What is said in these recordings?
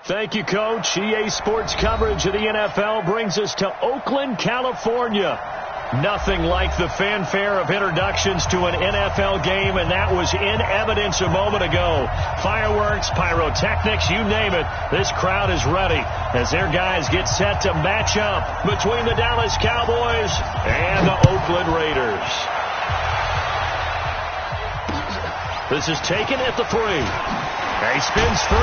Thank you, Coach. EA Sports coverage of the NFL brings us to Oakland, California. Nothing like the fanfare of introductions to an NFL game, and that was in evidence a moment ago. Fireworks, pyrotechnics, you name it. This crowd is ready as their guys get set to match up between the Dallas Cowboys and the Oakland Raiders. This is taken at the 3. He spins 3,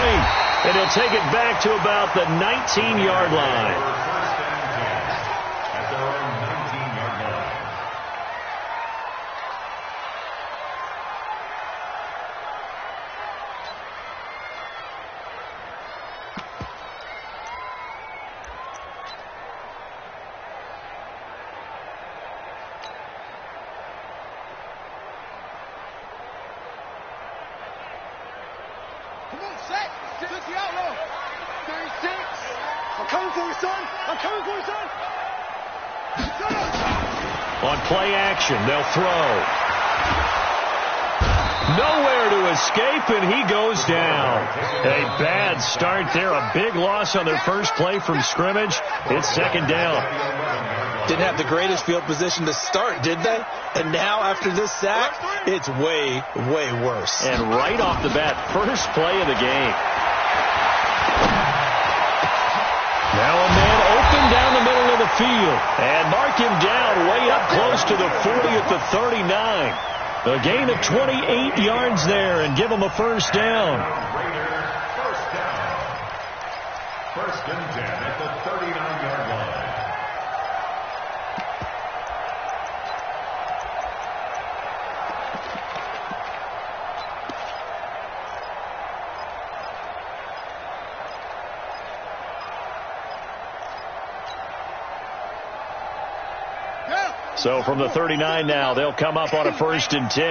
and he'll take it back to about the 19-yard line. On play action, they'll throw. Nowhere to escape, and he goes down. A bad start there. A big loss on their first play from scrimmage. It's second down. Didn't have the greatest field position to start, did they? And now, after this sack, it's way, way worse. And right off the bat, first play of the game. Now a man open down the middle of the field. And mark him down way up close to the 40 at the 39. A gain of 28 yards there and give him a first down. First and 10 at the 39-yard line. So from the 39 now, they'll come up on a first and 10.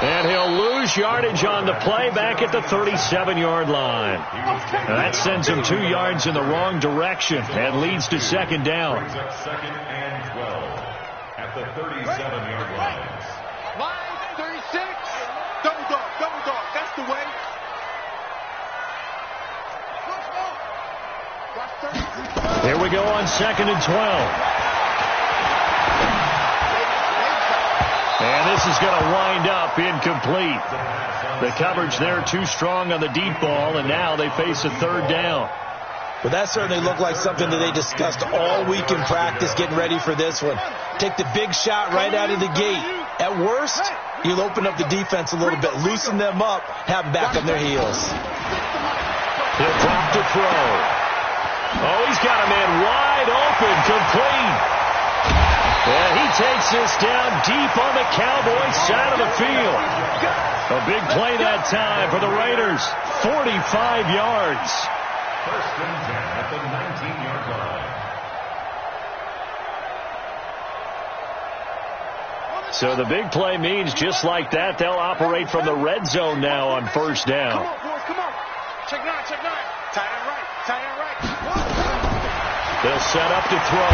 And he'll lose yardage on the play back at the 37-yard line. That sends him 2 yards in the wrong direction and leads to second down. Second and 12 at the 37-yard line. Line 36. Double dog. That's the way. Here we go on second and 12. And this is going to wind up incomplete. The coverage there too strong on the deep ball, and now they face a third down. Well, that certainly looked like something that they discussed all week in practice getting ready for this one. Take the big shot right out of the gate. At worst, you'll open up the defense a little bit, loosen them up, have them back on their heels. He'll drop to throw. Oh, he's got a man wide open, complete. And he takes this down deep on the Cowboys side of the field. A big play that time for the Raiders. 45 yards. First and 10 at the 19-yard line. So the big play means just like that, they'll operate from the red zone now on first down. Come on, boys, come on. Check 9. Tight end right. They'll set up to throw.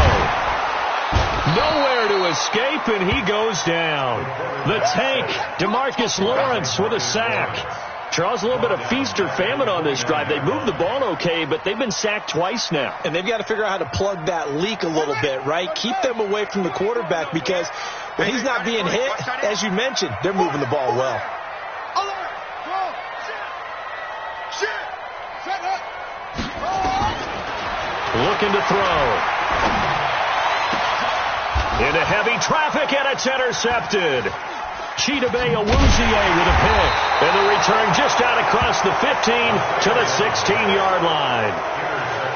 Nowhere to escape, and he goes down. The tank, DeMarcus Lawrence with a sack. Charles, a little bit of feast or famine on this drive. They moved the ball okay, but they've been sacked twice now. And they've got to figure out how to plug that leak a little bit, right? Keep them away from the quarterback because when he's not being hit, as you mentioned, they're moving the ball well. Looking to throw. Into heavy traffic, and it's intercepted. Chidobe Awuzie with a pick. And the return just out across the 15 to the 16-yard line.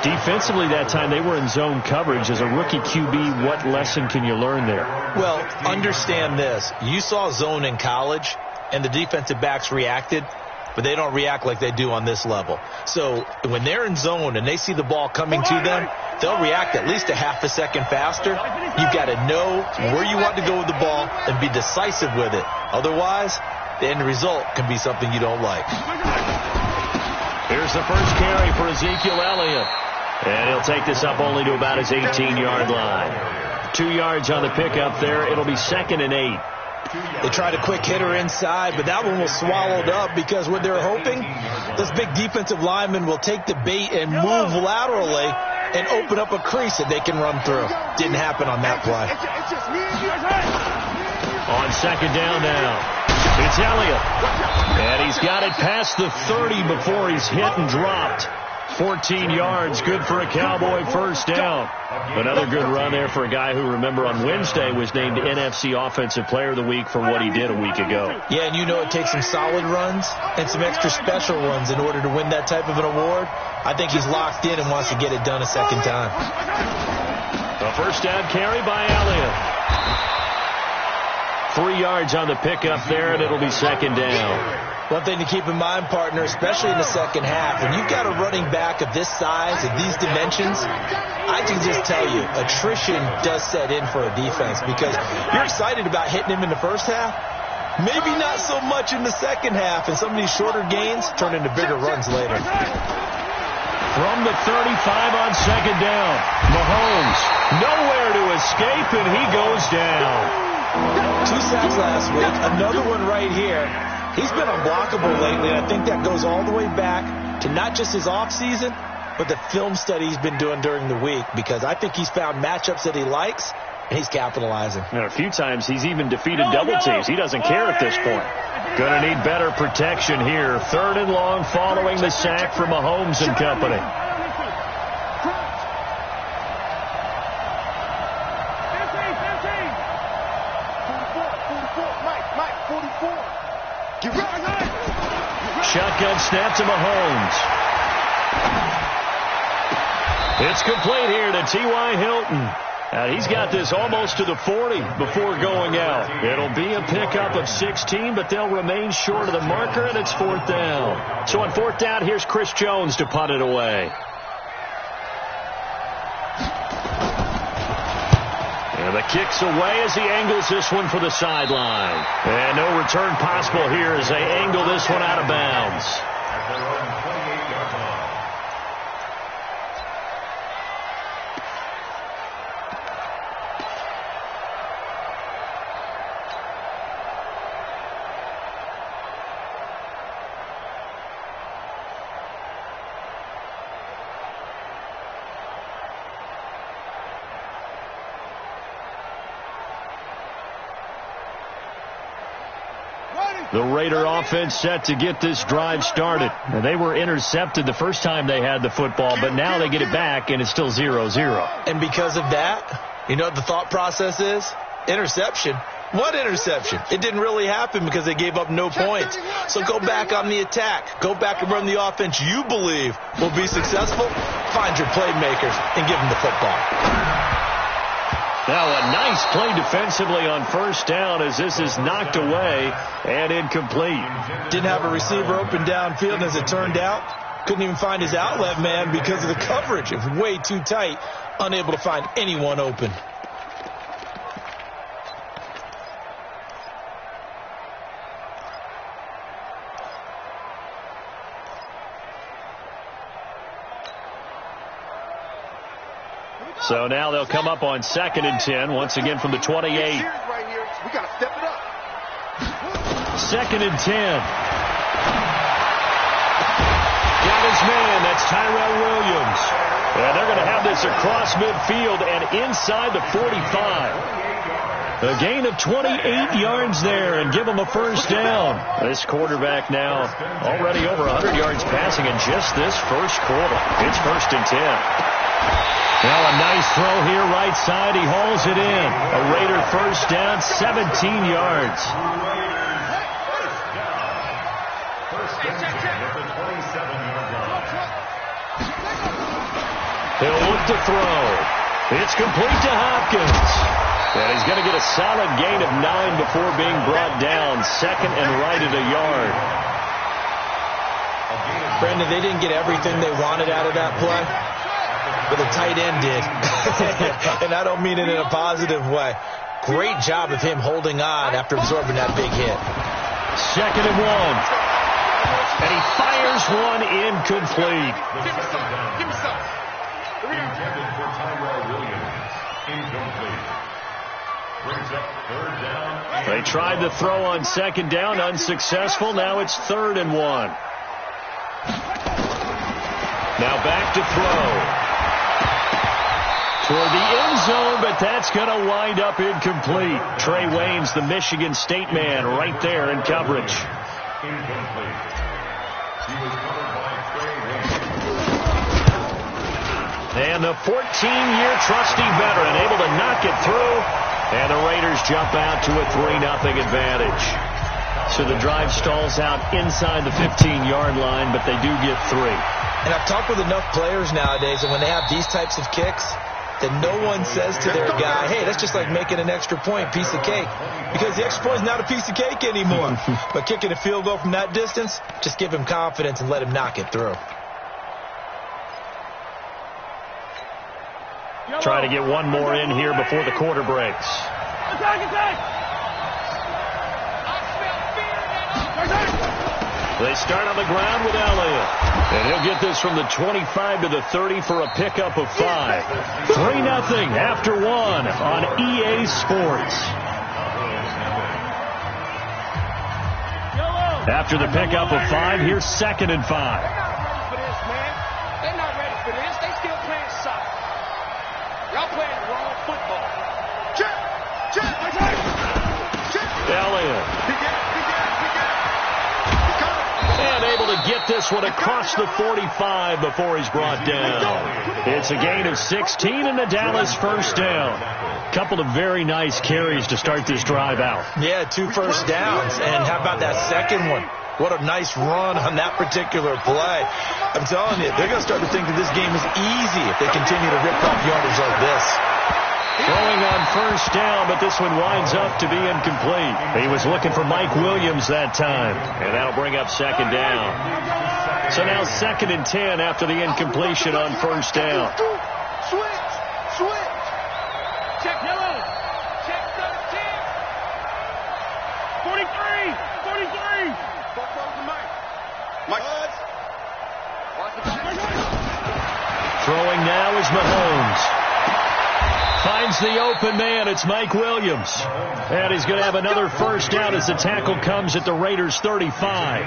Defensively that time, they were in zone coverage. As a rookie QB, what lesson can you learn there? Well, understand this. You saw zone in college, and the defensive backs reacted, but they don't react like they do on this level. So when they're in zone and they see the ball coming to them, they'll react at least a half a second faster. You've got to know where you want to go with the ball and be decisive with it. Otherwise, the end result can be something you don't like. Here's the first carry for Ezekiel Elliott. And he'll take this up only to about his 18-yard line. 2 yards on the pickup there. It'll be 2nd and 8. They tried a quick hitter inside, but that one was swallowed up because what they're hoping, this big defensive lineman will take the bait and move laterally and open up a crease that they can run through. Didn't happen on that play. On second down now, it's Elliott. And he's got it past the 30 before he's hit and dropped. 14 yards, good for a Cowboy first down. Another good run there for a guy who, remember, on Wednesday was named NFC Offensive Player of the Week for what he did a week ago. Yeah, and you know it takes some solid runs and some extra special ones in order to win that type of an award. I think he's locked in and wants to get it done a second time. A first down carry by Elliott. 3 yards on the pickup there, and it'll be second down. One thing to keep in mind, partner, especially in the second half, when you've got a running back of this size, of these dimensions, I can just tell you, attrition does set in for a defense because you're excited about hitting him in the first half. Maybe not so much in the second half, and some of these shorter gains turn into bigger runs later. From the 35 on second down, Mahomes nowhere to escape, and he goes down. 2 sacks last week, another one right here. He's been unblockable lately, and I think that goes all the way back to not just his offseason, but the film study he's been doing during the week, because I think he's found matchups that he likes, and he's capitalizing. And a few times he's even defeated double teams. He doesn't care at this point. Going to need better protection here. 3rd and long following the sack from Mahomes and company. Shotgun snap to Mahomes. It's complete here to T.Y. Hilton. And he's got this almost to the 40 before going out. It'll be a pickup of 16, but they'll remain short of the marker, and it's 4th down. So on 4th down, here's Chris Jones to punt it away. And the kick's away as he angles this one for the sideline. And no return possible here as they angle this one out of bounds. The Raider offense set to get this drive started. And they were intercepted the first time they had the football, but now they get it back, and it's still 0-0. And because of that, you know what the thought process is? Interception. What interception? It didn't really happen because they gave up no points. So go back on the attack. Go back and run the offense you believe will be successful. Find your playmakers and give them the football. Now a nice play defensively on first down as this is knocked away and incomplete. Didn't have a receiver open downfield, and as it turned out, couldn't even find his outlet man because of the coverage. It was way too tight, unable to find anyone open. So now they'll come up on 2nd and 10, once again from the 28. We got to step it up. 2nd and 10. Got his man. That's Tyrell Williams. And they're going to have this across midfield and inside the 45. A gain of 28 yards there and give them a first down. This quarterback now already over 100 yards passing in just this first quarter. It's 1st and 10. Now a nice throw here right side. He hauls it in. A Raider first down, 17 yards. He'll look to throw. It's complete to Hopkins. And he's going to get a solid gain of 9 before being brought down. 2nd and right at a yard. Brandon, they didn't get everything they wanted out of that play, but the tight end did. And I don't mean it in a positive way. Great job of him holding on after absorbing that big hit. 2nd and 1. And he fires one incomplete. Give me some. Intended for Tyrell Williams. Incomplete. Brings up third down. They tried to throw on second down, unsuccessful. Now it's 3rd and 1. Now back to throw. Toward the end zone, but that's going to wind up incomplete. Trey Waynes, the Michigan State man, right there in coverage. Incomplete. He was covered by Trey Waynes. And the 14-year trusty veteran able to knock it through. And the Raiders jump out to a 3-0 advantage. So the drive stalls out inside the 15-yard line, but they do get 3. And I've talked with enough players nowadays, and when they have these types of kicks, that no one says to their guy, hey, that's just like making an extra point, piece of cake. Because the extra point is not a piece of cake anymore. But kicking a field goal from that distance, just give him confidence and let him knock it through. Try to get one more in here before the quarter breaks. They start on the ground with Elliott. And he'll get this from the 25 to the 30 for a pickup of 5. 3-0 after 1 on EA Sports. After the pickup of 5, here's 2nd and 5. They're not ready for this. They still playing soccer. Y'all playing the wrong football. Elliott. And able to get this one across the 45 before he's brought down. It's a gain of 16 and the Dallas first down. Couple of very nice carries to start this drive out. Yeah, 2 first downs. And how about that second one? What a nice run on that particular play. I'm telling you, they're going to start to think that this game is easy if they continue to rip off yardage like this. Throwing on first down, but this one winds up to be incomplete. He was looking for Mike Williams that time, and that'll bring up 2nd down. So now 2nd and 10 after the incompletion on first down. Switch. Check yellow. Check 13. 43. Mike. Throwing now is Mahomes. Finds the open man. It's Mike Williams. And he's going to have another first down as the tackle comes at the Raiders' 35.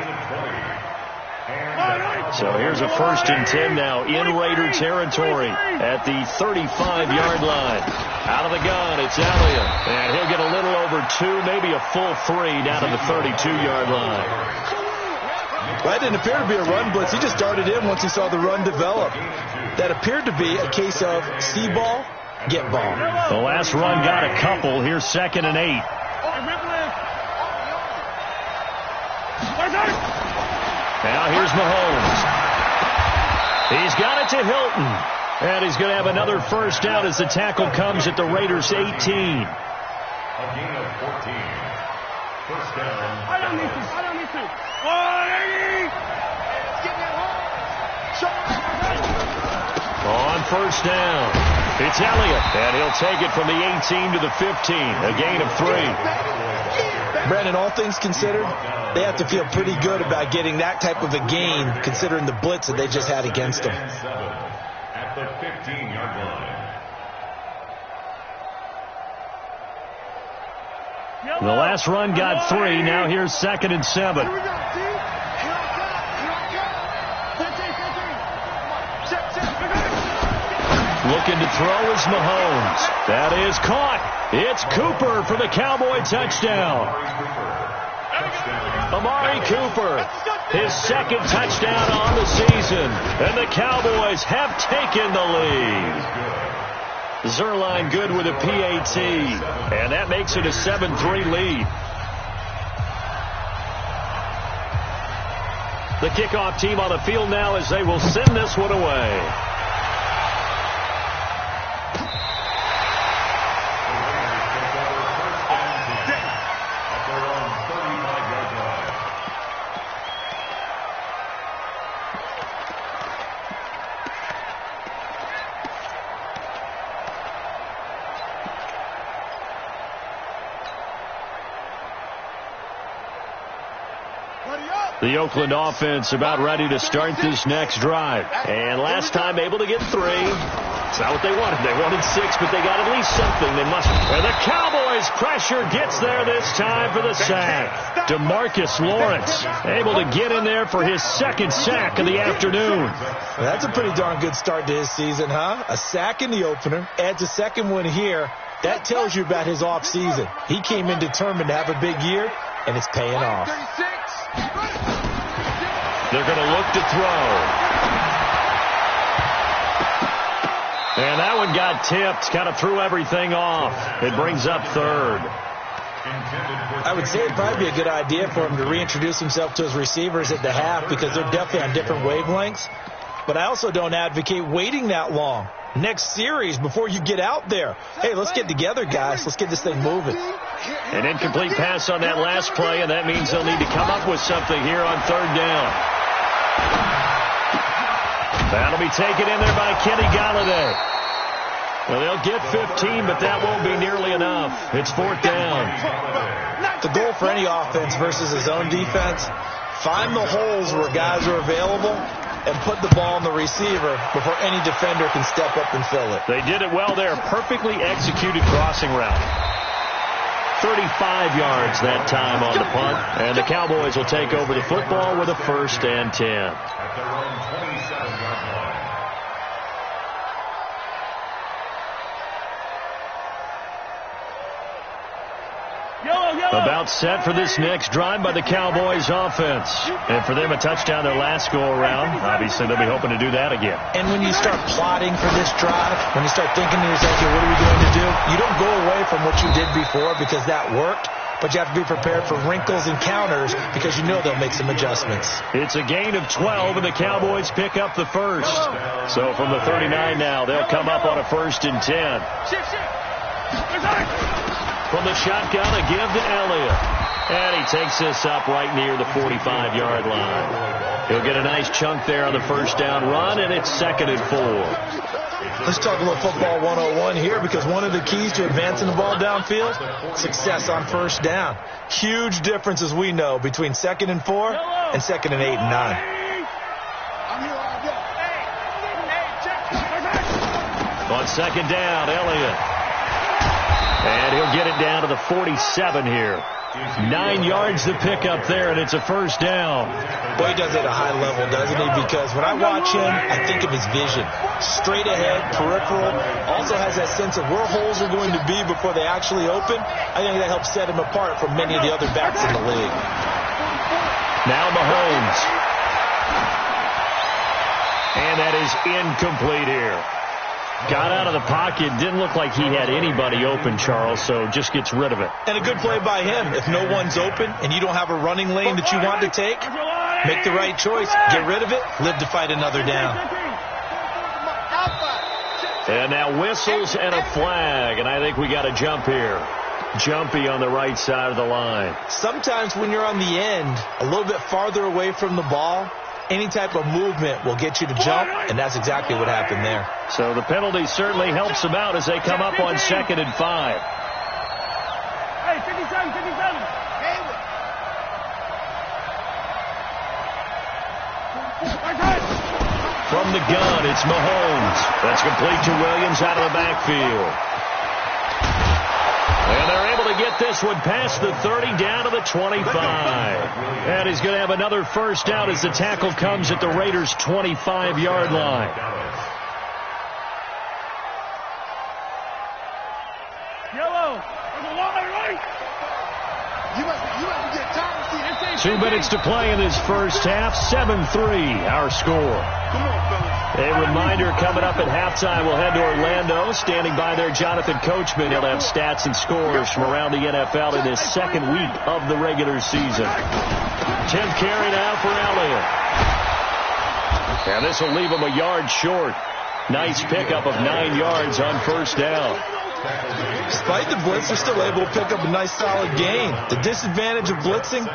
So here's a 1st and 10 now in Raider territory at the 35-yard line. Out of the gun, it's Elliott. And he'll get a little over 2, maybe a full 3 down to the 32-yard line. Well, that didn't appear to be a run blitz. He just darted in once he saw the run develop. That appeared to be a case of see ball, get ball. The last run got a couple. Here's 2nd and 8. Now here's Mahomes. He's got it to Hilton. And he's going to have another first down as the tackle comes at the Raiders' 18. A gain of 14. First down. I don't need to. On first down, it's Elliott, and he'll take it from the 18 to the 15, a gain of 3. Brandon, all things considered, they have to feel pretty good about getting that type of a gain, considering the blitz that they just had against them. At the 15-yard line. The last run got 3. Now here's 2nd and 7. Looking to throw is Mahomes. That is caught. It's Cooper for the Cowboy touchdown. Amari Cooper, his 2nd touchdown on the season. And the Cowboys have taken the lead. Zerline good with a PAT. And that makes it a 7-3 lead. The kickoff team on the field now as they will send this one away. The Oakland offense about ready to start this next drive. And last time able to get 3. It's not what they wanted. They wanted 6, but they got at least something. They must. And the Cowboys pressure gets there this time for the sack. DeMarcus Lawrence able to get in there for his second sack of the afternoon. Well, that's a pretty darn good start to his season, huh? A sack in the opener, adds a second one here. That tells you about his offseason. He came in determined to have a big year, and it's paying off. They're going to look to throw. And that one got tipped, kind of threw everything off. It brings up third. I would say it'd probably be a good idea for him to reintroduce himself to his receivers at the half because they're definitely on different wavelengths. But I also don't advocate waiting that long. Next series before you get out there. Hey, let's get together, guys. Let's get this thing moving. An incomplete pass on that last play, and that means they'll need to come up with something here on third down. That'll be taken in there by Kenny Golladay. Well, they'll get 15, but that won't be nearly enough. It's fourth down. The goal for any offense versus his own defense, find the holes where guys are available and put the ball on the receiver before any defender can step up and fill it. They did it well there. Perfectly executed crossing route. 35 yards that time on the punt. And the Cowboys will take over the football with a 1st and 10. At their own 27-yard line. About set for this next drive by the Cowboys offense. And for them, a touchdown their last go-around. Obviously, they'll be hoping to do that again. And when you start plotting for this drive, when you start thinking to yourself, okay, what are we going to do? You don't go away from what you did before because that worked. But you have to be prepared for wrinkles and counters because you know they'll make some adjustments. It's a gain of 12, and the Cowboys pick up the first. So from the 39 now, they'll come up on a 1st and 10. From the shotgun, a give to Elliott. And he takes this up right near the 45-yard line. He'll get a nice chunk there on the first down run, and it's 2nd and 4. Let's talk a little football 101 here because one of the keys to advancing the ball downfield, success on first down. Huge difference, as we know, between 2nd and 4 and 2nd and 8 and 9. On 2nd down, Elliott. And he'll get it down to the 47 here. 9 yards to pick up there, and it's a 1st down. Boy, he does it at a high level, doesn't he? Because when I watch him, I think of his vision. Straight ahead, peripheral. Also has that sense of where holes are going to be before they actually open. I think that helps set him apart from many of the other backs in the league. Now Mahomes. And that is incomplete here. Got out of the pocket. Didn't look like he had anybody open, Charles, so just gets rid of it. And a good play by him. If no one's open and you don't have a running lane that you want to take, make the right choice. Get rid of it. Live to fight another down. And now whistles and a flag, and I think we got a jump here. Jumpy on the right side of the line. Sometimes when you're on the end, a little bit farther away from the ball, any type of movement will get you to jump, and that's exactly what happened there. So the penalty certainly helps them out as they come up on 2nd and 5. Hey, 57, 57. From the gun, it's Mahomes. That's complete to Williams out of the backfield. And they're able to get this one past the 30 down to the 25. And he's going to have another 1st down as the tackle comes at the Raiders' 25-yard line. Yellow. 2 minutes to play in this first half. 7-3, our score. A reminder coming up at halftime, we'll head to Orlando. Standing by there, Jonathan Coachman. He'll have stats and scores from around the NFL in this 2nd week of the regular season. 10th carry now for Elliott. And this will leave him a yard short. Nice pickup of 9 yards on 1st down. Despite the blitz, they're still able to pick up a nice solid gain. The disadvantage of blitzing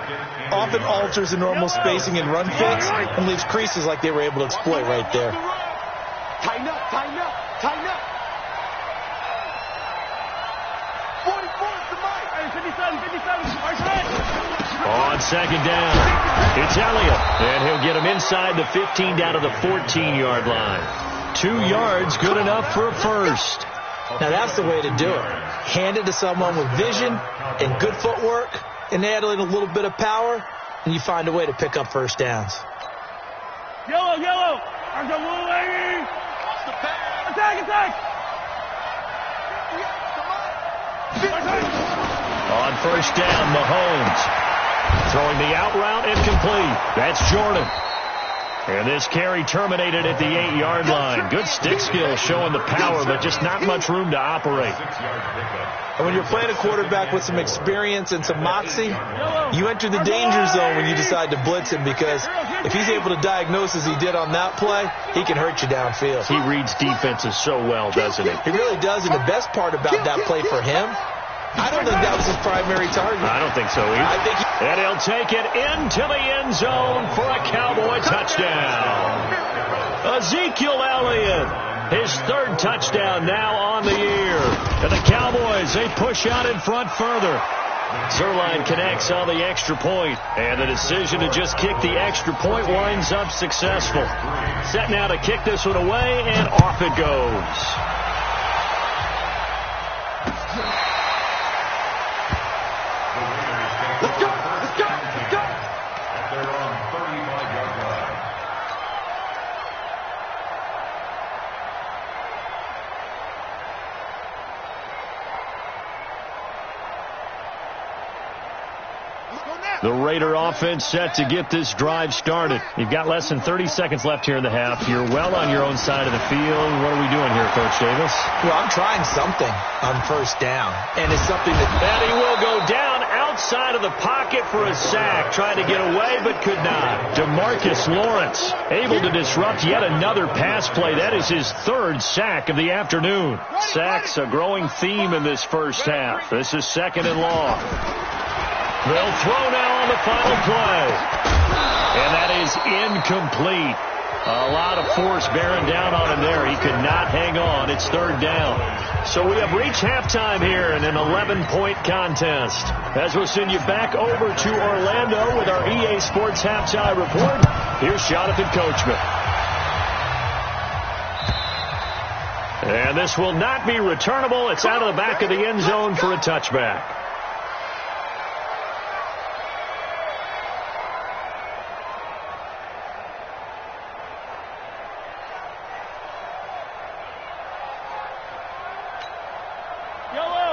often alters the normal spacing and run fits and leaves creases like they were able to exploit right there. Tighten up, tighten up, tighten up. 44 is the mic. Hey, 57, 57. On 2nd down, it's Elliott. And he'll get him inside the 15 down to the 14-yard line. 2 yards, good enough for a first. Now that's the way to do it. Hand it to someone with vision and good footwork, and add in a little bit of power, and you find a way to pick up first downs. Yellow, yellow. I'm the blue lady. Attack, attack. On first down, Mahomes throwing the out route incomplete. That's Jordan. And this carry terminated at the 8-yard line. Good stick skill showing the power, but just not much room to operate. And when you're playing a quarterback with some experience and some moxie, you enter the danger zone when you decide to blitz him, because if he's able to diagnose as he did on that play, he can hurt you downfield. He reads defenses so well, doesn't he? He really does, and the best part about that play for him, I don't think that was his primary target. I don't think so either. I think and he'll take it into the end zone for a Cowboy touchdown. Ezekiel Elliott, his 3rd touchdown now on the year. And the Cowboys, they push out in front further. Zuerlein connects on the extra point, and the decision to just kick the extra point winds up successful. Set now to kick this one away, and off it goes. Let's go, let's go, let's go. They're on 35-yard line. The Raider offense set to get this drive started. You've got less than 30 seconds left here in the half. You're well on your own side of the field. What are we doing here, Coach Davis? Well, I'm trying something on first down, and it's something that he will go down outside of the pocket for a sack. Tried to get away, but could not. DeMarcus Lawrence able to disrupt yet another pass play. That is his 3rd sack of the afternoon. Sacks a growing theme in this first half. This is 2nd and long. They'll throw now on the final play. And that is incomplete. A lot of force bearing down on him there. He could not hang on. It's 3rd down. So we have reached halftime here in an 11-point contest. As we'll send you back over to Orlando with our EA Sports Halftime Report, here's Jonathan Coachman. And this will not be returnable. It's out of the back of the end zone for a touchback.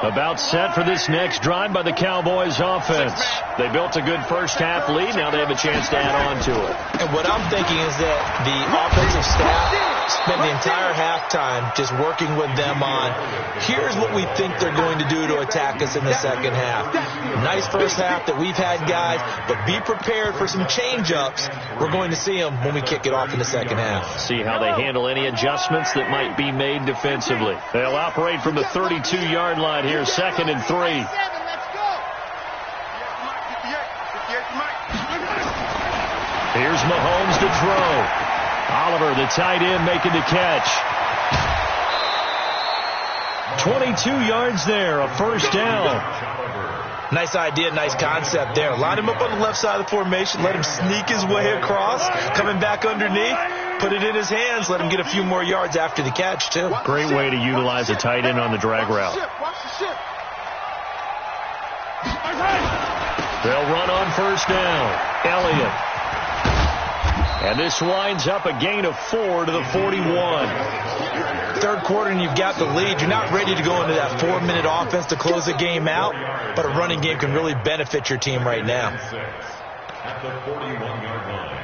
About set for this next drive by the Cowboys offense. They built a good first half lead. Now they have a chance to add on to it. And what I'm thinking is that the offensive staff spent the entire halftime just working with them on, here's what we think they're going to do to attack us in the second half. Nice first half that we've had, guys, but be prepared for some change-ups. We're going to see them when we kick it off in the second half. See how they handle any adjustments that might be made defensively. They'll operate from the 32-yard line here, 2nd and 3. Here's Mahomes to throw. Oliver, the tight end, making the catch. 22 yards there, a first down. Nice idea, nice concept there. Line him up on the left side of the formation. Let him sneak his way across. Coming back underneath. Put it in his hands. Let him get a few more yards after the catch, too. Great way to utilize a tight end on the drag route. They'll run on first down. Elliott. And this winds up a gain of 4 to the 41. Third quarter and you've got the lead. You're not ready to go into that 4-minute offense to close the game out, but a running game can really benefit your team right now. At the 41-yard line.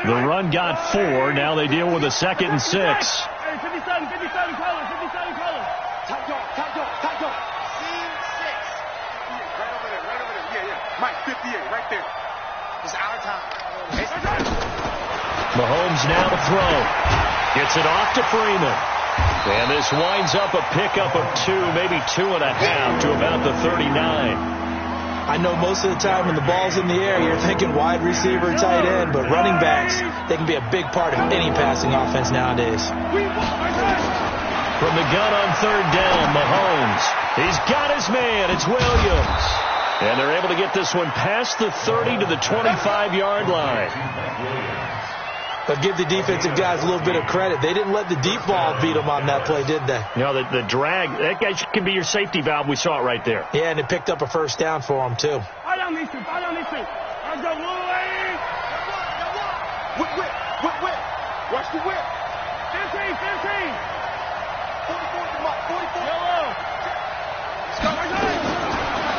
The run got 4. Now they deal with a 2nd and 6. Hey, 57, color. Top dog. Team 6. Right over there. Yeah. Mike, 58, right there. It's our time. Mahomes now to throw. Gets it off to Freeman. And this winds up a pickup of 2, maybe 2.5 to about the 39. I know most of the time when the ball's in the air, you're thinking wide receiver, tight end, but running backs, they can be a big part of any passing offense nowadays. From the gun on 3rd down, Mahomes. He's got his man. It's Williams. And they're able to get this one past the 30 to the 25-yard line. But give the defensive guys a little bit of credit. They didn't let the deep ball beat them on that play, did they? No, the drag, that guy can be your safety valve. We saw it right there. Yeah, and it picked up a first down for them, too. Fall down these two. I'm going away. Whip. Watch the whip. 15. 44. Yellow.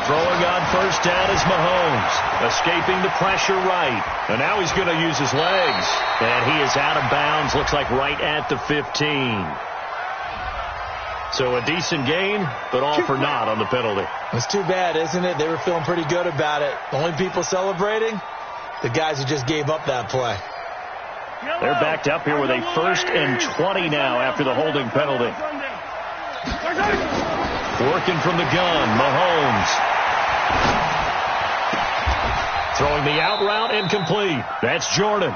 Throwing on first down is Mahomes, escaping the pressure right. And now he's going to use his legs. And he is out of bounds, looks like right at the 15. So a decent gain, but all for naught on the penalty. It's too bad, isn't it? They were feeling pretty good about it. The only people celebrating, the guys who just gave up that play. They're backed up here with a 1st and 20 now after the holding penalty. Working from the gun, Mahomes. Throwing the out route, incomplete. That's Jordan.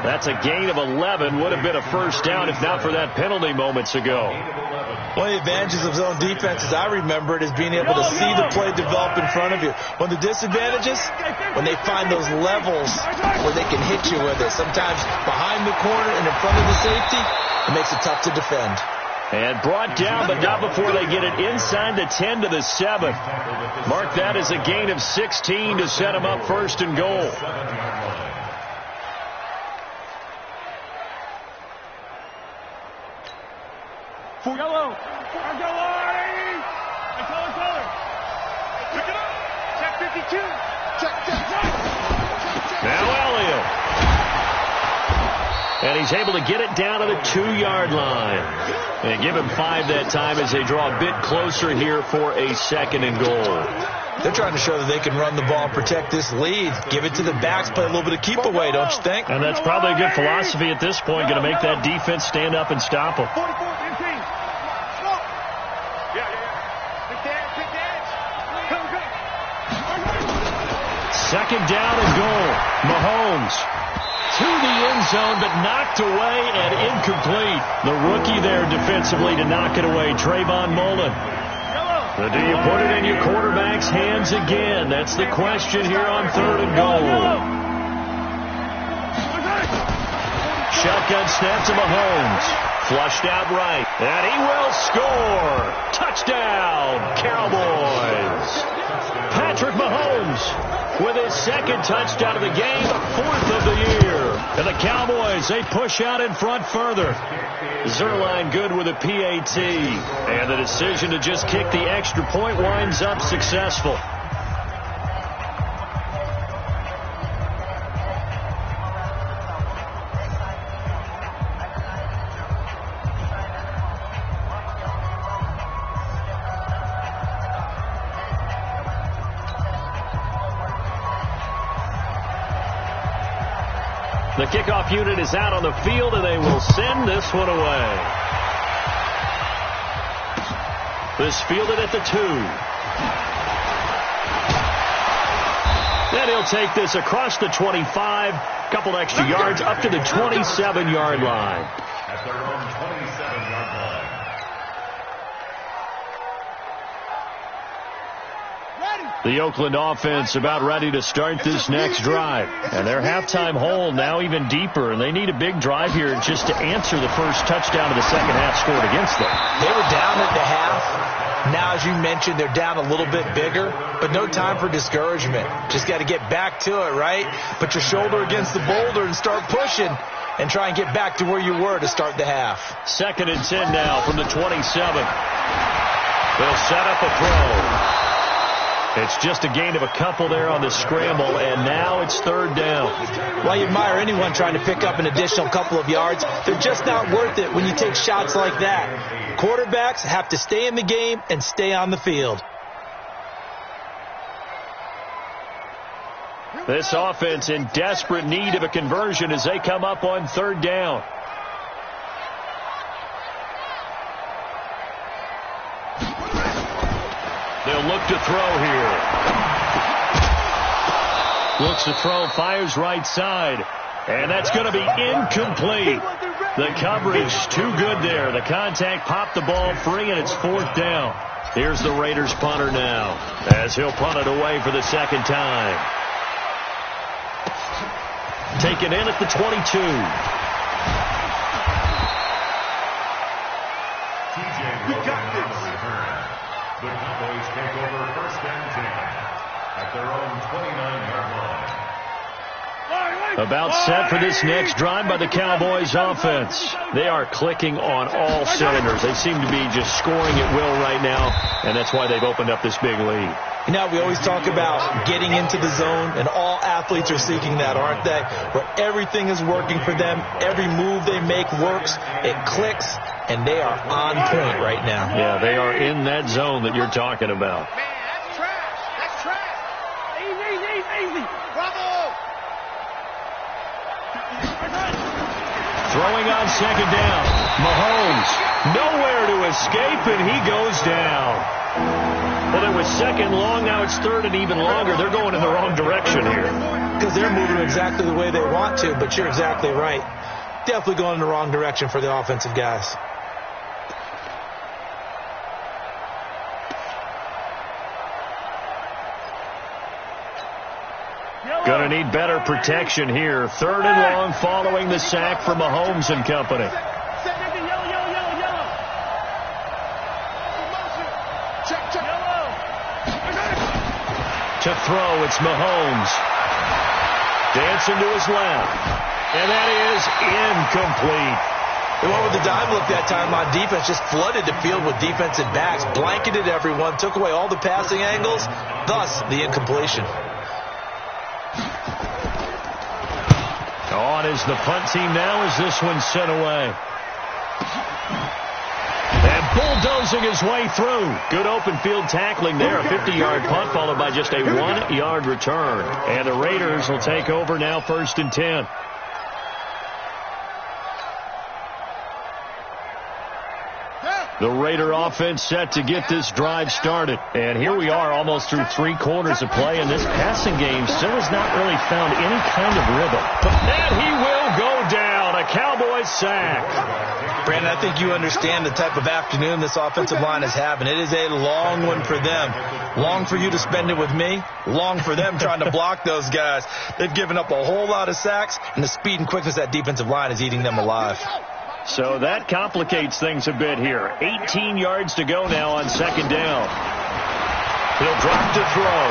That's a gain of 11. Would have been a first down if not for that penalty moments ago. One of the advantages of zone defense, as I remember it, is being able to see the play develop in front of you. One of the disadvantages, when they find those levels where they can hit you with it. Sometimes behind the corner and in front of the safety, it makes it tough to defend. And brought down, but not before they get it inside the 10 to the 7. Mark that as a gain of 16 to set them up 1st and goal. Yellow. Pick it up. Check 52. Check. Now Elliott. And he's able to get it down to the 2-yard line. And give him 5 that time as they draw a bit closer here for a 2nd and goal. They're trying to show that they can run the ball and protect this lead. Give it to the backs, play a little bit of keep away, don't you think? And that's probably a good philosophy at this point. Going to make that defense stand up and stop them. 44, 15. Yeah. Big dance. Go. 2nd down and goal. Mahomes to the end zone, but knocked away and incomplete. The rookie there defensively to knock it away, Trayvon Mullen. But do you put it in your quarterback's hands again? That's the question here on 3rd and goal. Shotgun snap to Mahomes. Flushed out right. And he will score. Touchdown, Cowboys. Patrick Mahomes with his 2nd touchdown of the game, 4th of the year. And the Cowboys, they push out in front further. Zerline good with a PAT. And the decision to just kick the extra point winds up successful. The kickoff unit is out on the field, and they will send this one away. This fielded at the 2. Then he'll take this across the 25, couple extra yards up to the 27-yard line. At their own 27-yard line. The Oakland offense about ready to start this next drive. And their halftime hole now even deeper, and they need a big drive here just to answer the first touchdown of the second half scored against them. They were down at the half. Now, as you mentioned, they're down a little bit bigger, but no time for discouragement. Just got to get back to it, right? Put your shoulder against the boulder and start pushing and try and get back to where you were to start the half. 2nd and 10 now from the 27. They'll set up a throw. It's just a gain of a couple there on the scramble, and now it's 3rd down. Well, you admire anyone trying to pick up an additional couple of yards. They're just not worth it when you take shots like that. Quarterbacks have to stay in the game and stay on the field. This offense in desperate need of a conversion as they come up on 3rd down. They'll look to throw here. Looks to throw, fires right side. And that's going to be incomplete. The coverage too good there. The contact popped the ball free, and it's 4th down. Here's the Raiders punter now as he'll punt it away for the 2nd time. Taken in at the 22. We got this. The Cowboys take over 1st and 10 at their own 29-yard line. About set for this next drive by the Cowboys offense. They are clicking on all cylinders. They seem to be just scoring at will right now, and that's why they've opened up this big lead. You know, we always talk about getting into the zone, and all athletes are seeking that, aren't they? Where everything is working for them. Every move they make works. It clicks, and they are on point right now. Yeah, they are in that zone that you're talking about. Man, that's trash. That's trash. Easy. Bravo. Throwing on 2nd down. Mahomes nowhere to escape, and he goes down. Well, it was 2nd long. Now it's 3rd and even longer. They're going in the wrong direction here. Because they're moving exactly the way they want to, but you're exactly right. Definitely going in the wrong direction for the offensive guys. Going to need better protection here. 3rd and long following the sack for Mahomes and company. Yellow. Check. Yellow. To throw, it's Mahomes. Dancing to his left. And that is incomplete. They went with the dime look that time on defense, just flooded the field with defensive backs, blanketed everyone, took away all the passing angles, thus the incompletion. On is the punt team now as this one's sent away. And bulldozing his way through. Good open field tackling there. A 50-yard punt followed by just a 1-yard return. And the Raiders will take over now 1st and 10. The Raider offense set to get this drive started. And here we are almost through 3 quarters of play, and this passing game still has not really found any kind of rhythm. And he will go down. A Cowboys sack. Brandon, I think you understand the type of afternoon this offensive line is having. It is a long one for them. Long for you to spend it with me. Long for them trying to block those guys. They've given up a whole lot of sacks, and the speed and quickness of that defensive line is eating them alive. So that complicates things a bit here. 18 yards to go now on 2nd down. He'll drop to throw.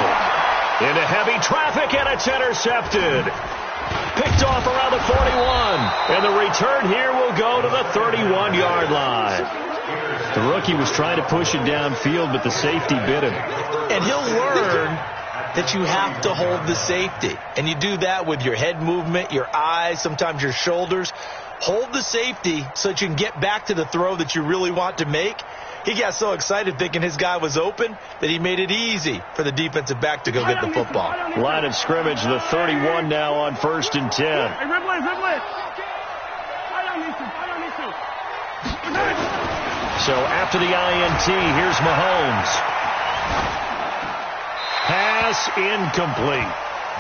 Into heavy traffic, and it's intercepted. Picked off around the 41. And the return here will go to the 31-yard line. The rookie was trying to push it downfield, but the safety bit him. And he'll learn that you have to hold the safety. And you do that with your head movement, your eyes, sometimes your shoulders. Hold the safety so that you can get back to the throw that you really want to make. He got so excited thinking his guy was open that he made it easy for the defensive back to go get the football. Line of scrimmage, the 31 now on 1st and 10. Hey, Ripley. So after the INT, here's Mahomes. Pass incomplete.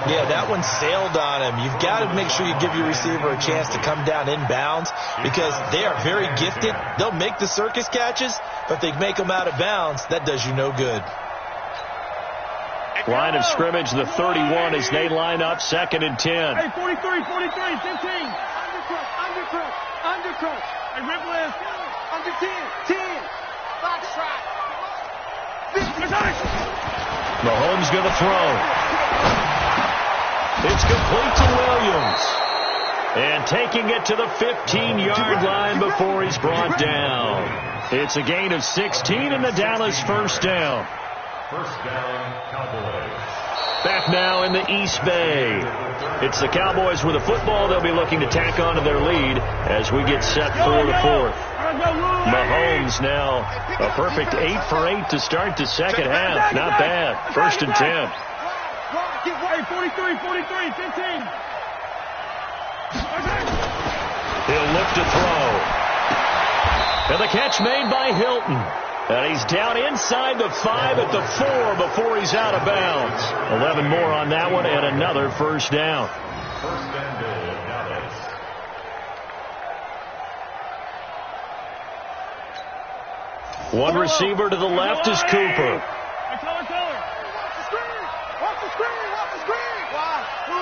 Yeah, that one sailed on him. You've got to make sure you give your receiver a chance to come down inbounds because they are very gifted. They'll make the circus catches, but if they make them out of bounds, that does you no good. Line of scrimmage, the 31 as they line up 2nd and 10. Hey, 43, 15. Undercross. Hey, Ripley. Under 10. Box trap. Mahomes going to throw. It's complete to Williams. And taking it to the 15-yard line before he's brought down. It's a gain of 16 and the Dallas 1st down. 1st down, Cowboys. Back now in the East Bay. It's the Cowboys with a football. They'll be looking to tack on to their lead as we get set for the 4th. Mahomes now a perfect 8 for 8 to start the 2nd half. Not bad. 1st and 10. Hey, 43, 15. He'll look to throw. And the catch made by Hilton. And he's down inside the 5 at the 4 before he's out of bounds. 11 more on that one and another 1st down. 1st and goal, Dallas. One receiver to the left is Cooper. Hey, color. Off the screen. Why? Who?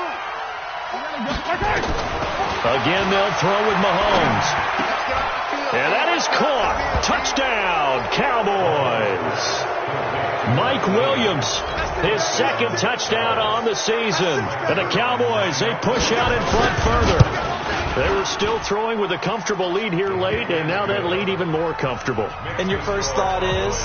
You gotta go. Again, they'll throw with Mahomes. And that is caught. Touchdown, Cowboys. Mike Williams, his second touchdown on the season. And the Cowboys, they push out in front further. They were still throwing with a comfortable lead here late, and now that lead even more comfortable. And your first thought is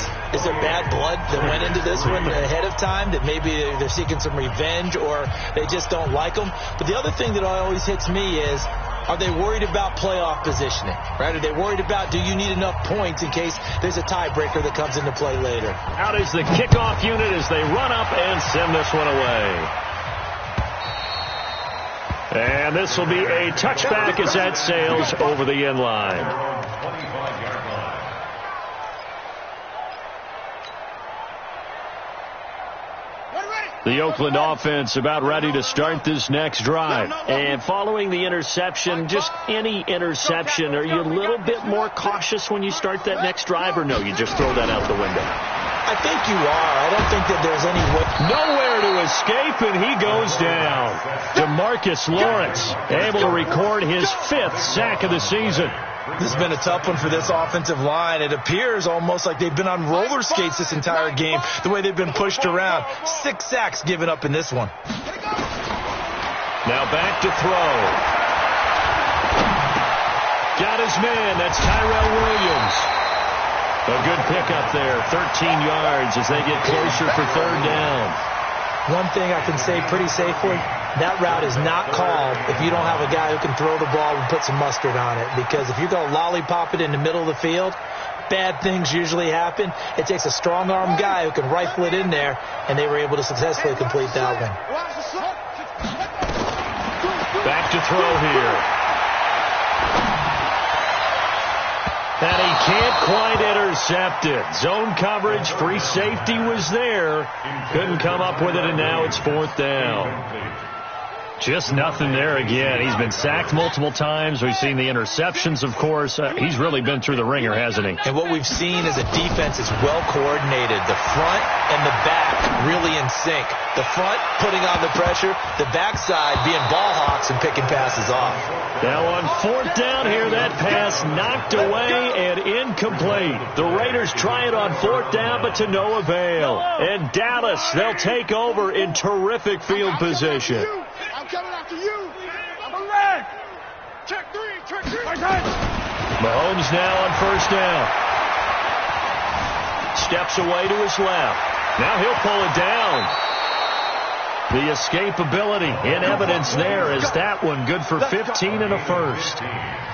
there bad blood that went into this one ahead of time, that maybe they're seeking some revenge or they just don't like them? But the other thing that always hits me is, are they worried about playoff positioning? Right? Are they worried about, do you need enough points in case there's a tiebreaker that comes into play later? Out is the kickoff unit as they run up and send this one away. And this will be a touchback as that sails over the end line. The Oakland offense about ready to start this next drive. And following the interception, just any interception, are you a little bit more cautious when you start that next drive, or no, you just throw that out the window? I think you are. I don't think that there's any way. Nowhere to escape, and he goes down. DeMarcus Lawrence able to record his 5th sack of the season. This has been a tough one for this offensive line. It appears almost like they've been on roller skates this entire game, the way they've been pushed around. 6 sacks given up in this one. Now back to throw. Got his man. That's Tyrell Williams. A good pickup there, 13 yards as they get closer for third down. One thing I can say pretty safely, that route is not called if you don't have a guy who can throw the ball and put some mustard on it. Because if you're going to lollipop it in the middle of the field, bad things usually happen. It takes a strong-arm guy who can rifle it in there, and they were able to successfully complete that one. Back to throw here. And he can't quite intercept it. Zone coverage, free safety was there. Couldn't come up with it, and now it's 4th down. Just nothing there again. He's been sacked multiple times. We've seen the interceptions, of course. He's really been through the ringer, hasn't he? And what we've seen is a defense that's well coordinated. The front and the back really in sync. The front putting on the pressure, the backside being ball hawks and picking passes off. Now on 4th down here, that pass knocked away and incomplete. The Raiders try it on 4th down, but to no avail. And Dallas, they'll take over in terrific field position. I'm coming after you. I'm a red. Check 3. Mahomes now on 1st down. Steps away to his left. Now he'll pull it down. The escapability in evidence there is that one good for 15 and a first.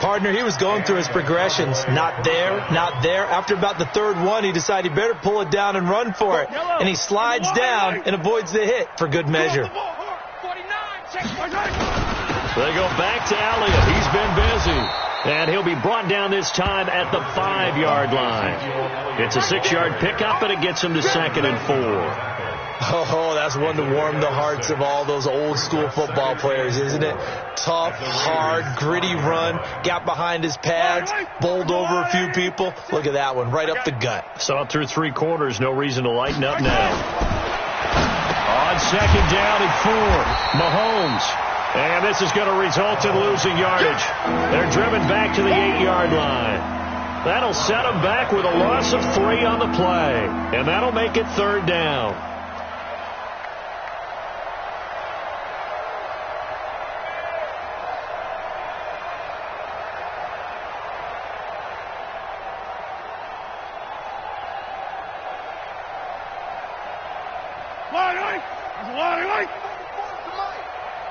Partner, he was going through his progressions. Not there, not there. After about the 3rd one, he decided he better pull it down and run for it. And he slides down and avoids the hit for good measure. They go back to Elliott. He's been busy. And he'll be brought down this time at the 5-yard line. It's a 6-yard pickup, and it gets him to 2nd and 4. Oh, that's one to warm the hearts of all those old-school football players, isn't it? Tough, hard, gritty run, got behind his pads, bowled over a few people. Look at that one, right up the gut. Saw it through 3 quarters, no reason to lighten up now. On 2nd down and 4, Mahomes. And this is going to result in losing yardage. They're driven back to the 8-yard line. That'll set them back with a loss of 3 on the play. And that'll make it 3rd down.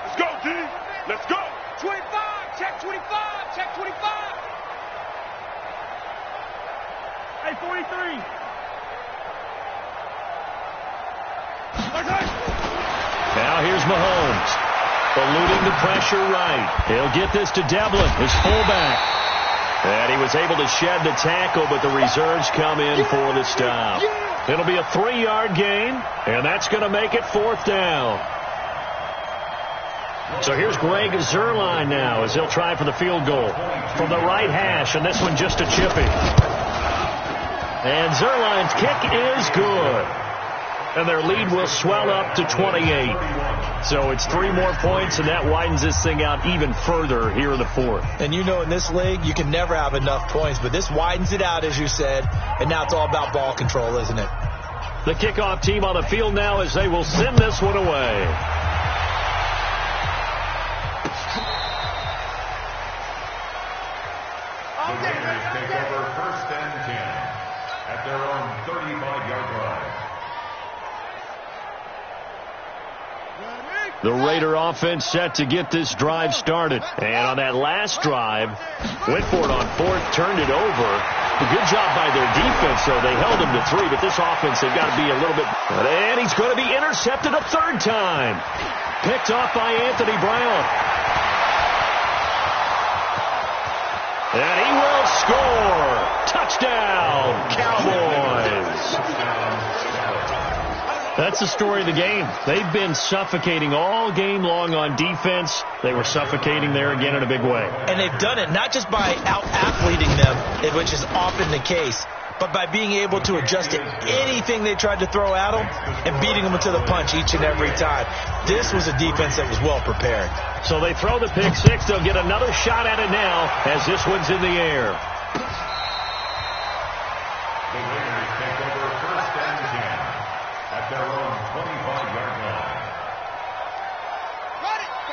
Let's go, D. Let's go. 25. Check 25. Check 25. Hey, 43. Now here's Mahomes. Eluding the pressure right. He'll get this to Devlin, his fullback. And he was able to shed the tackle, but the reserves come in for the stop. It'll be a 3-yard gain, and that's going to make it 4th down. So here's Greg Zuerlein now as he'll try for the field goal from the right hash, and this one just a chippy. And Zuerlein's kick is good. And their lead will swell up to 28. So it's 3 more points, and that widens this thing out even further here in the fourth. And you know in this league, you can never have enough points, but this widens it out, as you said, and now it's all about ball control, isn't it? The kickoff team on the field now as they will send this one away. The Raiders take over 1st and 10 at their own 35-yard line. The Raider offense set to get this drive started. And on that last drive, went for it on 4th, turned it over. A good job by their defense, though. They held him to 3, but this offense, they've got to be a little bit... And he's going to be intercepted a 3rd time. Picked off by Anthony Brown. And he will score. Touchdown, Cowboys. That's the story of the game. They've been suffocating all game long on defense. They were suffocating there again in a big way. And they've done it not just by out-athleting them, which is often the case, but by being able to adjust to anything they tried to throw at them and beating them to the punch each and every time. This was a defense that was well prepared. So they throw the pick 6. They'll get another shot at it now as this one's in the air. The Raiders take over 1st and 10 at their own 25-yard line.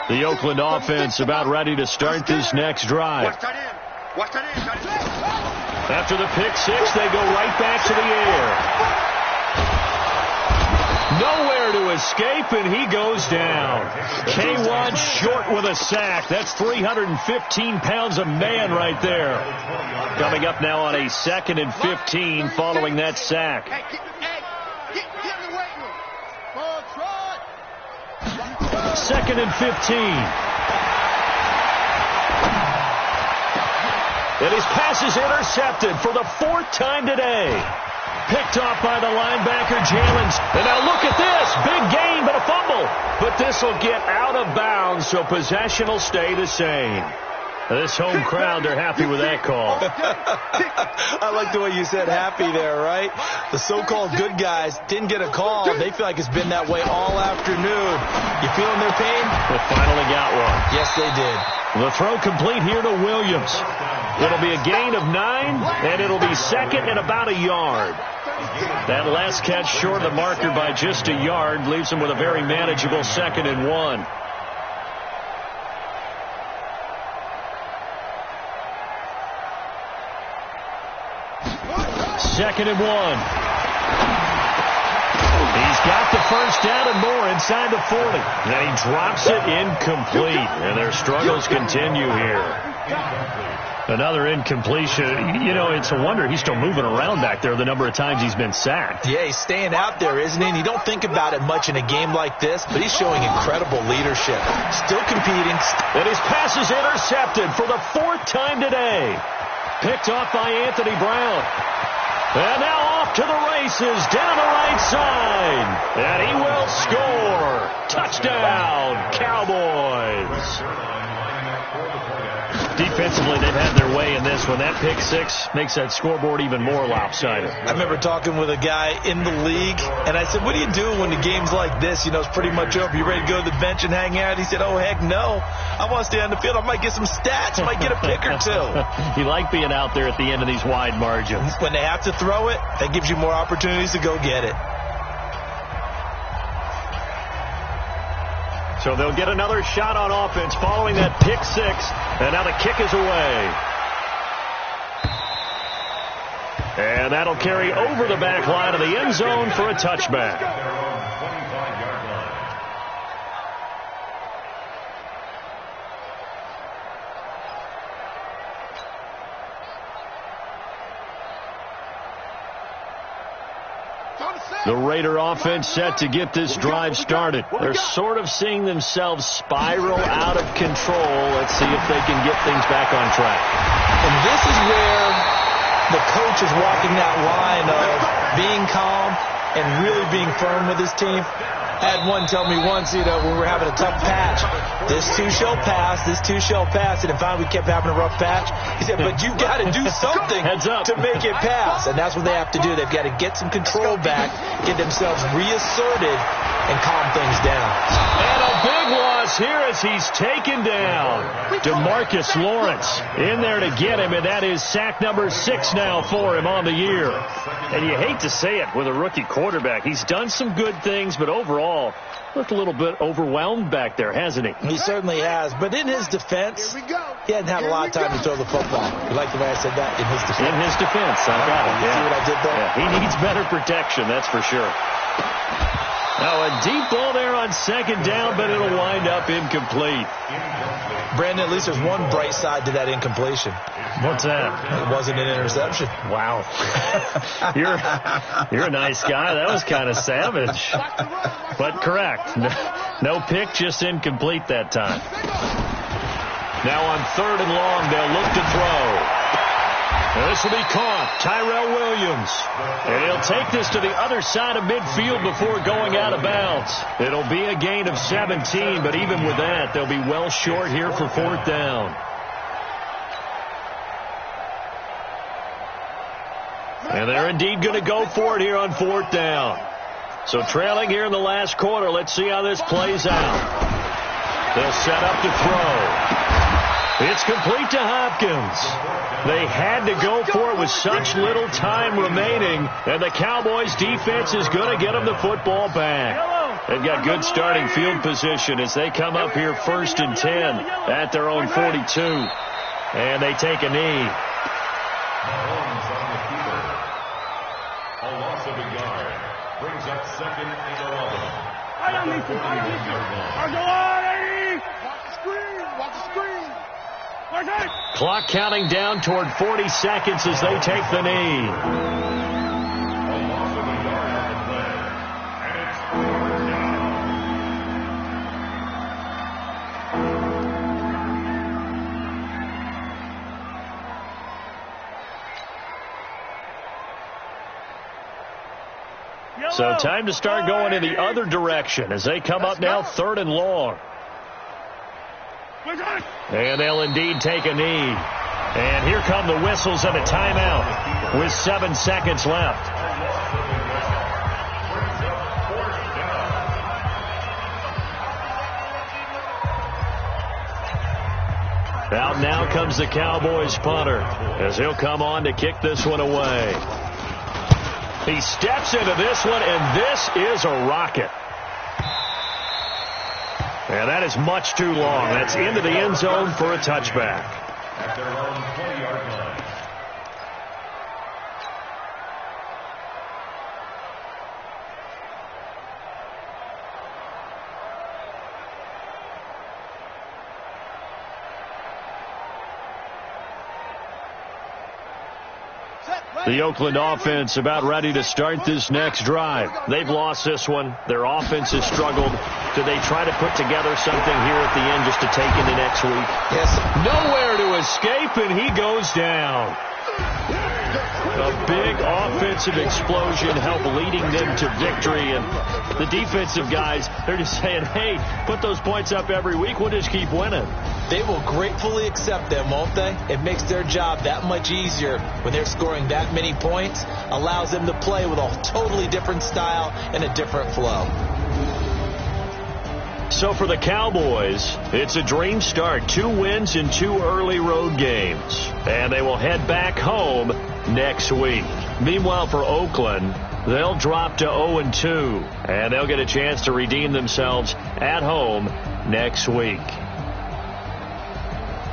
The Oakland offense about ready to start this next drive. After the pick 6, they go right back to the air. Nowhere to escape, and he goes down. K1 short with a sack. That's 315 pounds of man right there. Coming up now on a 2nd and 15 following that sack. 2nd and 15. And his pass is intercepted for the 4th time today. Picked off by the linebacker, Jalen. And now look at this. Big gain, but a fumble. But this will get out of bounds, so possession will stay the same. This home crowd, they're happy with that call. I like the way you said happy there, right? The so-called good guys didn't get a call. They feel like it's been that way all afternoon. You feeling their pain? They finally got one. Yes, they did. The throw complete here to Williams. It'll be a gain of 9, and it'll be 2nd and about a yard. That last catch short of the marker by just a yard leaves him with a very manageable 2nd and 1. Second and 1. He's got the first down and more inside the 40. Then he drops it incomplete. And their struggles continue here. Another incompletion. You know, it's a wonder he's still moving around back there the number of times he's been sacked. Yeah, he's staying out there, isn't he? And you don't think about it much in a game like this, but he's showing incredible leadership. Still competing. And his pass is intercepted for the 4th time today. Picked off by Anthony Brown. And now off to the races down the right side. And he will score. Touchdown, Cowboys. Defensively, they've had their way in this one. That pick 6 makes that scoreboard even more lopsided. I remember talking with a guy in the league, and I said, what do you do when the game's like this? You know, it's pretty much over. You ready to go to the bench and hang out? He said, oh, heck no. I want to stay on the field. I might get some stats. I might get a pick or 2. You like being out there at the end of these wide margins. When they have to throw it, that gives you more opportunities to go get it. So they'll get another shot on offense following that pick 6. And now the kick is away. And that'll carry over the back line of the end zone for a touchback. The Raider offense set to get this drive started. They're sort of seeing themselves spiral out of control. Let's see if they can get things back on track. And this is where the coach is walking that line of being calm and really being firm with his team. I had one tell me once, you know, when we were having a tough patch, this too shall pass, this too shall pass. And finally we kept having a rough patch. He said, but you got to do something to make it pass. And that's what they have to do. They've got to get some control back, get themselves reasserted, and calm things down. And a is here as he's taken down. DeMarcus Lawrence in there to get him, and that is sack number 6 now for him on the year. And you hate to say it with a rookie quarterback. He's done some good things, but overall, looked a little bit overwhelmed back there, hasn't he? He certainly has. But in his defense, he hadn't had a lot of time to throw the football. You like the way I said that? In his defense. In his defense. I got it. You see what I did there? Yeah, he needs better protection, that's for sure. Now, a deep ball there on second down, but it'll wind up incomplete. Brandon, at least there's one bright side to that incompletion. What's that? It wasn't an interception. Wow. You're a nice guy. That was kind of savage. But correct. No pick, just incomplete that time. Now on 3rd and long, they'll look to throw. This will be caught. Tyrell Williams. And he'll take this to the other side of midfield before going out of bounds. It'll be a gain of 17, but even with that, they'll be well short here for 4th down. And they're indeed going to go for it here on 4th down. So trailing here in the last quarter. Let's see how this plays out. They'll set up to throw. It's complete to Hopkins. They had to go for it with such little time remaining, and the Cowboys defense is going to get them the football back. They've got good starting field position as they come up here 1st and 10 at their own 42. And they take a knee. Mahomes on the keeper. A loss of a yard. Brings up 2nd and 11. Watch the screen. Clock counting down toward 40 seconds as they take the knee. A loss of a yard on the play. And it's 4th down. So time to start going in the other direction as they come up now 3rd and long. And they'll indeed take a knee. And here come the whistles and a timeout with 7 seconds left. Out now comes the Cowboys punter as he'll come on to kick this one away. He steps into this one, and this is a rocket. And that is much too long. That's into the end zone for a touchback. At their own 20-yard line. The Oakland offense about ready to start this next drive. They've lost this one. Their offense has struggled. Do they try to put together something here at the end just to take into next week? Yes. Nowhere to escape, and he goes down. A big offensive explosion helped leading them to victory. And the defensive guys, they're just saying, hey, put those points up every week. We'll just keep winning. They will gratefully accept them, won't they? It makes their job that much easier when they're scoring that many points. Allows them to play with a totally different style and a different flow. So for the Cowboys, it's a dream start. 2 wins in 2 early road games. And they will head back home next week. Meanwhile, for Oakland, they'll drop to 0-2. And they'll get a chance to redeem themselves at home next week.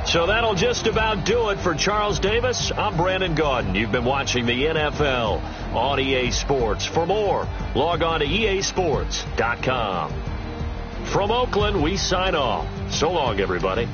So that'll just about do it for Charles Davis. I'm Brandon Gaudin. You've been watching the NFL on EA Sports. For more, log on to easports.com. From Oakland, we sign off. So long, everybody.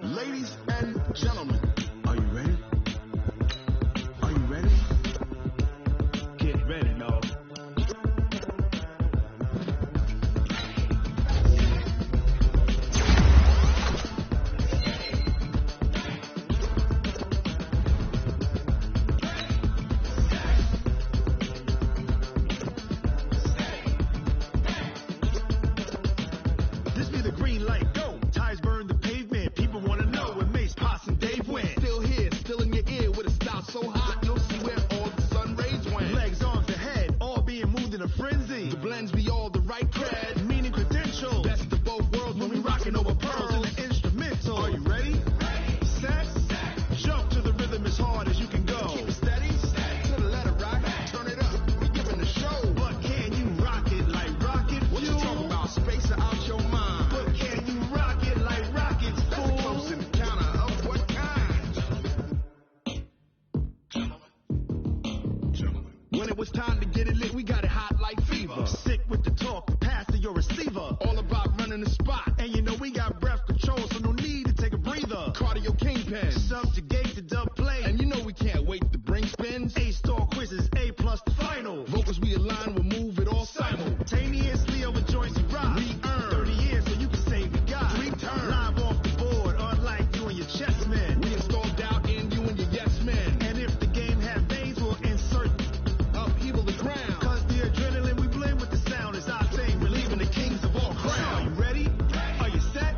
Ladies and gentlemen, are you ready? Are you ready? Get ready, dog. green light, go. Tires burn the pavement. People want to know when Mace, Potts, and Dave went. Still here, still in your ear with a style so hot, you'll see where all the sun rays went. Legs, arms, the head, all being moved in a frenzy. The blends be all the right cred. Meaning credentials. Best of both worlds when we rockin' over pearls. in the instrumental. Are you ready? Set. Jump to the rhythm as hard as you can go. Keep it steady, to the letter right. Turn it up, we giving the show. But can you rock it like rocket fuel? What you talking about? Space out your mind. But can you rock it like rockets, That's a fool? close encounter of what kind? When it was time to get it lit, we got it hot like fever. Sick with the talk, pass to your receiver. All about running the spot. And you know we got breath control, so no need to take a breather. Cardio kingpin. Subjugate the dub play. And you know we can't wait to bring spins. A-star quizzes, A+ the final. Vocals we align, we'll move it all Simultaneously over joints we rock. We earn 30 years so you can save the guy. 3 turns. Live off the board, unlike you and your chess men. We installed doubt in you and your yes men. And if the game have veins, we'll insert. Upheaval the crown. Cause the adrenaline we blend with the sound is our thing. Relieving the kings of all crowns. Are you ready? Are you set?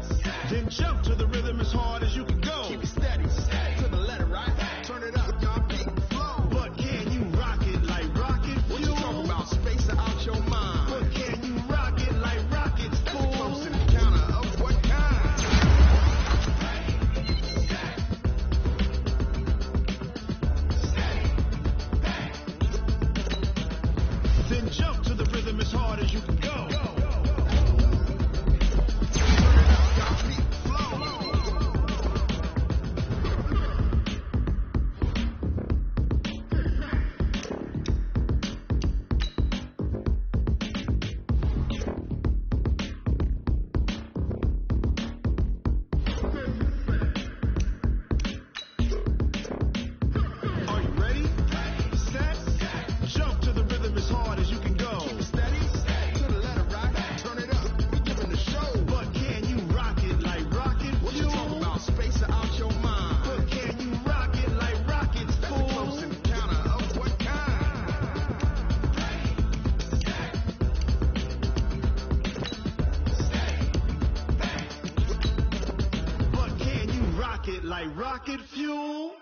Then jump to the rhythm as hard as you can go. Keep it steady, to the letter right. Turn it up, y'all beat the flow. But can you rock it like rocket fuel? What you talking about? Space out your mind. But can you rock it like rockets, That's a fool? close encounter of what kind? Then jump to the rhythm as hard as you can go. Y'all beat the flow. Are you ready? Set. Jump to the rhythm as hard as you can go. Steady, to the letter right. Turn it up, we giving the show. But can you rock it like rocket What you fuel? talking about? Space out your mind. But can you rock it like rockets, That's a close fool? encounter of what kind? But can you rock it like rocket fuel?